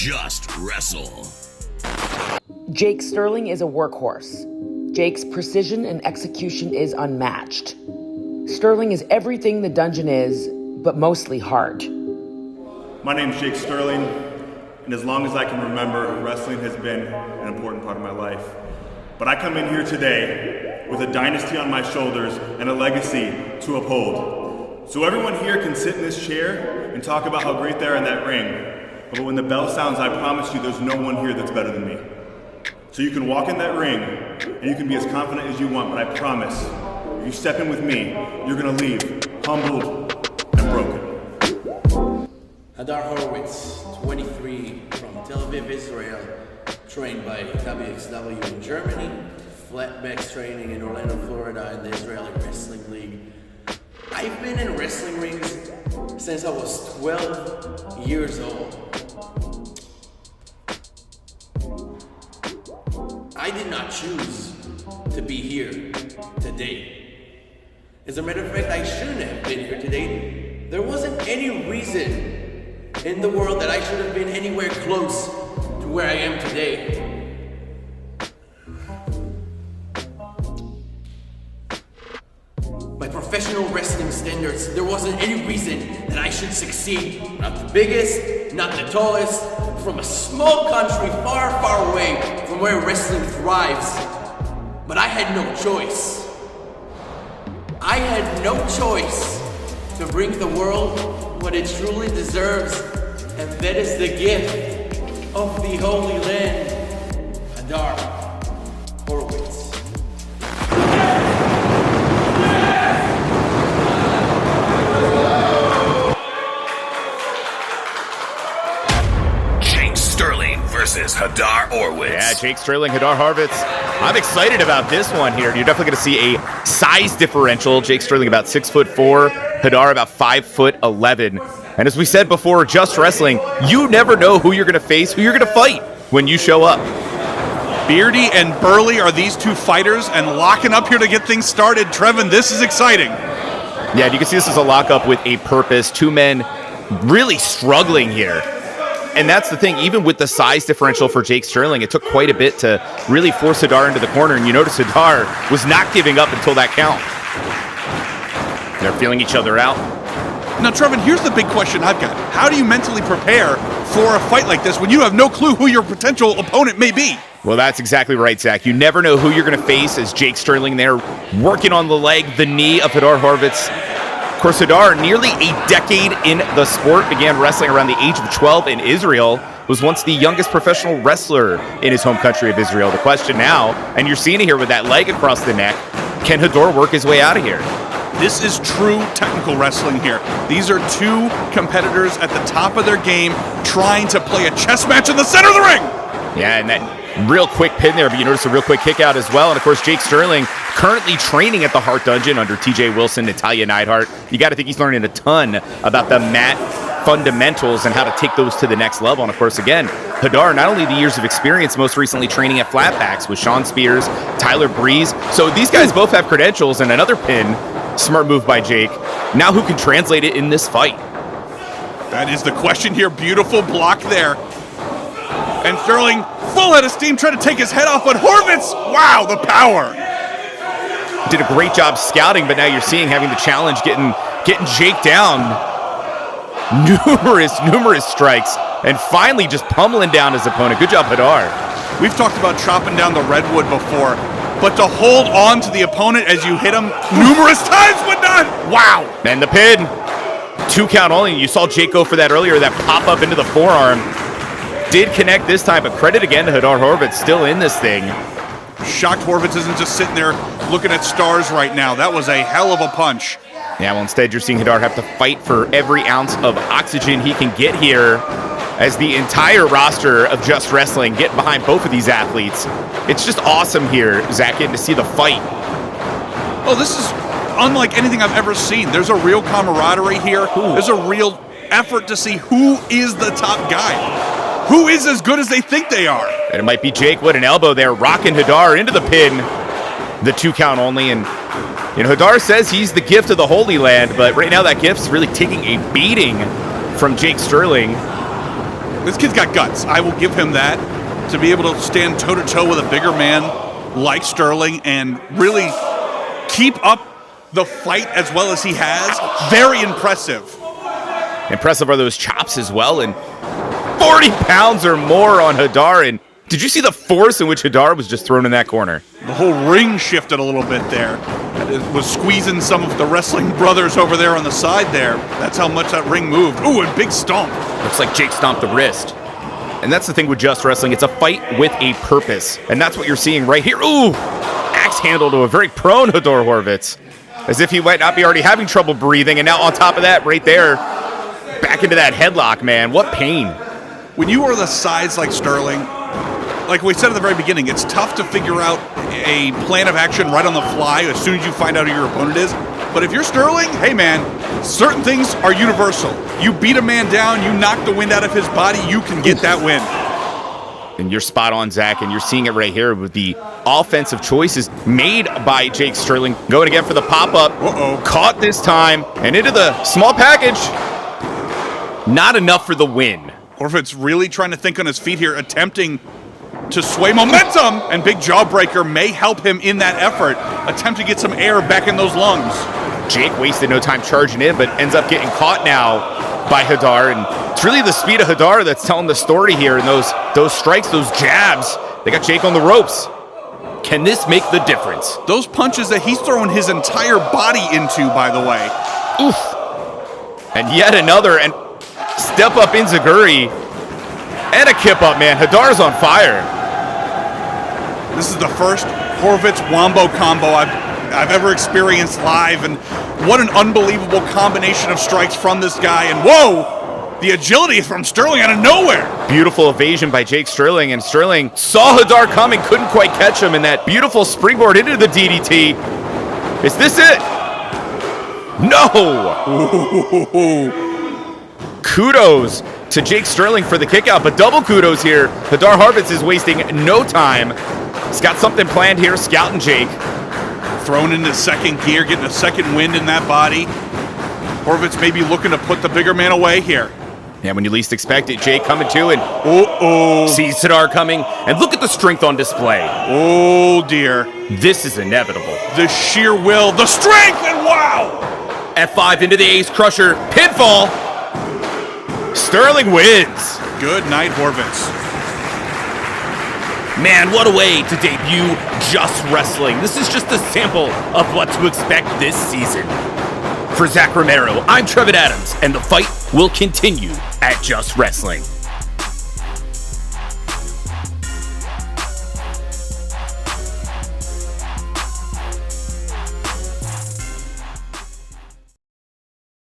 Just Wrestle. Jake Sterling is a workhorse. Jake's precision and execution is unmatched. Sterling is everything the dungeon is, but mostly hard. My name's Jake Sterling, and as long as I can remember, wrestling has been an important part of my life. But I come in here today with a dynasty on my shoulders and a legacy to uphold. So everyone here can sit in this chair and talk about how great they are in that ring. But when the bell sounds, I promise you there's no one here that's better than me. So you can walk in that ring, and you can be as confident as you want, but I promise, if you step in with me, you're gonna leave humbled and broken. Hadar Horwitz, 23, from Tel Aviv, Israel, trained by WXW in Germany, flatbacks training in Orlando, Florida, in the Israeli Wrestling League. I've been in wrestling rings since I was 12 years old. I did not choose to be here today. As a matter of fact, I shouldn't have been here today. There wasn't any reason in the world that I should have been anywhere close to where I am today. By professional wrestling standards, there wasn't any reason that I should succeed. Not the biggest, not the tallest, from a small country far, far away from where wrestling thrives. But I had no choice. I had no choice to bring the world what it truly deserves, and that is the gift of the Holy Land. Hadar Horwitz. Jake Sterling versus Hadar Horwitz. Yeah, Jake Sterling, Hadar Horwitz. I'm excited about this one here. You're definitely going to see a size differential. Jake Sterling about 6'4", Hadar about 5'11". And as we said before, Just Wrestling, you never know who you're going to face, who you're going to fight when you show up. Beardy and Burley are these two fighters, and locking up here to get things started. Trevin, this is exciting. Yeah, you can see this is a lockup with a purpose. Two men really struggling here. And that's the thing, even with the size differential for Jake Sterling, it took quite a bit to really force Hadar into the corner. And you notice Hadar was not giving up until that count. They're feeling each other out. Now, Trevin, here's the big question I've got. How do you mentally prepare for a fight like this when you have no clue who your potential opponent may be? Well, that's exactly right, Zach. You never know who you're going to face as Jake Sterling there working on the leg, the knee of Hadar Horwitz. Of course, Hadar, nearly a decade in the sport, began wrestling around the age of 12 in Israel, was once the youngest professional wrestler in his home country of Israel. The question now, and you're seeing it here with that leg across the neck, can Hadar work his way out of here? This is true technical wrestling here. These are two competitors at the top of their game trying to play a chess match in the center of the ring. Yeah, and that real quick pin there, but you notice a real quick kick out as well. And of course, Jake Sterling currently training at the Hart Dungeon under TJ Wilson, Natalia Neidhart. You got to think he's learning a ton about the mat fundamentals and how to take those to the next level. And of course, again, Hadar, not only the years of experience, most recently training at Flatbacks with Sean Spears, Tyler Breeze. So these guys both have credentials, and another pin. Smart move by Jake. Now who can translate it in this fight? That is the question here. Beautiful block there. And Sterling, full head of steam, trying to take his head off, but Horwitz, wow, the power. Did a great job scouting, but now you're seeing having the challenge, getting Jake down. Numerous strikes, and finally just pummeling down his opponent. Good job, Hadar. We've talked about chopping down the redwood before, but to hold on to the opponent as you hit him numerous times when done, wow. And the pin, 2 count only. You saw Jake go for that earlier, that pop up into the forearm. Did connect this time, but credit again to Hadar Horwitz, still in this thing. Shocked Horwitz isn't just sitting there looking at stars right now. That was a hell of a punch. Yeah, well, instead you're seeing Hadar have to fight for every ounce of oxygen he can get here as the entire roster of Just Wrestling get behind both of these athletes. It's just awesome here, Zach, getting to see the fight. Oh, this is unlike anything I've ever seen. There's a real camaraderie here. There's a real effort to see who is the top guy. Who is as good as they think they are. And it might be Jake with an elbow there, rocking Hadar into the pin. The 2 count only, and Hadar says he's the gift of the Holy Land, but right now that gift's really taking a beating from Jake Sterling. This kid's got guts. I will give him that. To be able to stand toe-to-toe with a bigger man like Sterling and really keep up the fight as well as he has, very impressive. Impressive are those chops as well, and 40 pounds or more on Hadar. And did you see the force in which Hadar was just thrown in that corner? The whole ring shifted a little bit there. It was squeezing some of the wrestling brothers over there on the side there. That's how much that ring moved. Ooh, a big stomp. Looks like Jake stomped the wrist. And that's the thing with Just Wrestling. It's a fight with a purpose. And that's what you're seeing right here. Ooh! Axe handle to a very prone Hadar Horwitz. As if he might not be already having trouble breathing. And now on top of that, right there, back into that headlock, man. What pain. When you are the size like Sterling, like we said at the very beginning, it's tough to figure out a plan of action right on the fly as soon as you find out who your opponent is. But if you're Sterling, hey man, certain things are universal. You beat a man down, you knock the wind out of his body, you can get that win. And you're spot on, Zach, and you're seeing it right here with the offensive choices made by Jake Sterling. Going again for the pop-up. Caught this time, and into the small package. Not enough for the win. Horwitz really trying to think on his feet here, attempting to sway momentum, and big jawbreaker may help him in that effort. Attempt to get some air back in those lungs. Jake wasted no time charging in, but ends up getting caught now by Hadar. And it's really the speed of Hadar that's telling the story here. And those strikes, those jabs, they got Jake on the ropes. Can this make the difference? Those punches that he's throwing his entire body into, by the way. Oof. And yet another, and step up Inzaguri. And a kip up, man. Hadar's on fire. This is the first Horwitz Wombo combo I've ever experienced live, and what an unbelievable combination of strikes from this guy, and whoa, the agility from Sterling out of nowhere. Beautiful evasion by Jake Sterling, and Sterling saw Hadar coming, couldn't quite catch him, and that beautiful springboard into the DDT. Is this it? No! Ooh. Kudos to Jake Sterling for the kick out, but double kudos here. Hadar Horwitz is wasting no time. He's got something planned here, scouting Jake. Thrown into second gear, getting a second wind in that body. Horwitz may be looking to put the bigger man away here. Yeah, when you least expect it, Jake coming to and sees Hadar coming, and look at the strength on display. Oh dear. This is inevitable. The sheer will, the strength, and wow! F5 into the Ace Crusher, pinfall. Sterling wins. Good night, Horwitz. Man, what a way to debut Just Wrestling. This is just a sample of what to expect this season. For Zach Romero, I'm Trevin Adams, and the fight will continue at Just Wrestling.